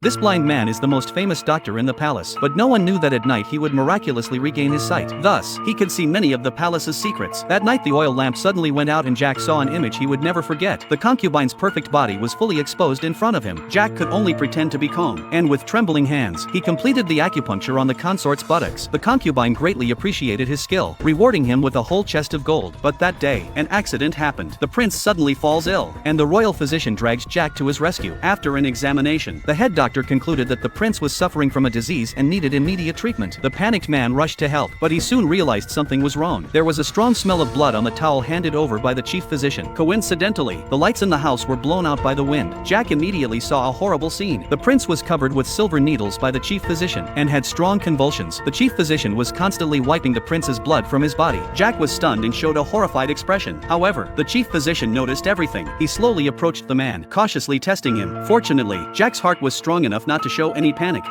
This blind man is the most famous doctor in the palace, but no one knew that at night he would miraculously regain his sight. Thus, he could see many of the palace's secrets. That night the oil lamp suddenly went out and Jack saw an image he would never forget. The concubine's perfect body was fully exposed in front of him. Jack could only pretend to be calm, and with trembling hands, he completed the acupuncture on the consort's buttocks. The concubine greatly appreciated his skill, rewarding him with a whole chest of gold. But that day, an accident happened. The prince suddenly falls ill, and the royal physician drags Jack to his rescue. After an examination, the head doctor concluded that the prince was suffering from a disease and needed immediate treatment. The panicked man rushed to help, but he soon realized something was wrong. There was a strong smell of blood on the towel handed over by the chief physician. Coincidentally, the lights in the house were blown out by the wind. Jack immediately saw a horrible scene. The prince was covered with silver needles by the chief physician and had strong convulsions. The chief physician was constantly wiping the prince's blood from his body. Jack was stunned and showed a horrified expression. However, the chief physician noticed everything. He slowly approached the man, cautiously testing him. Fortunately, Jack's heart was strong enough not to show any panic.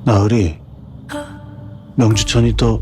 나으리, 명주천이 또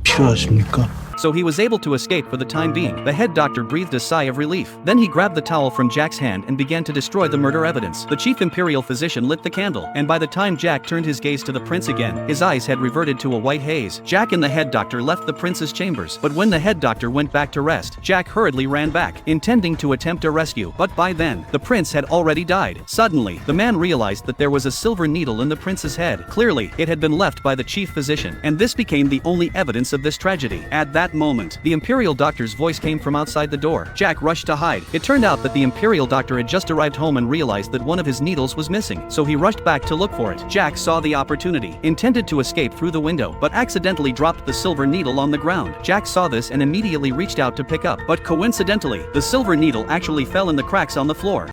필요하십니까? So he was able to escape for the time being. The head doctor breathed a sigh of relief. Then he grabbed the towel from Jack's hand and began to destroy the murder evidence. The chief imperial physician lit the candle, and by the time Jack turned his gaze to the prince again, his eyes had reverted to a white haze. Jack and the head doctor left the prince's chambers, but when the head doctor went back to rest, Jack hurriedly ran back, intending to attempt a rescue. But by then, the prince had already died. Suddenly, the man realized that there was a silver needle in the prince's head. Clearly, it had been left by the chief physician, and this became the only evidence of this tragedy. At that moment, the imperial doctor's voice came from outside the door. Jack rushed to hide. It turned out that the imperial doctor had just arrived home and realized that one of his needles was missing, so he rushed back to look for it. Jack saw the opportunity, intended to escape through the window, but accidentally dropped the silver needle on the ground. Jack saw this and immediately reached out to pick up, but coincidentally, the silver needle actually fell in the cracks on the floor.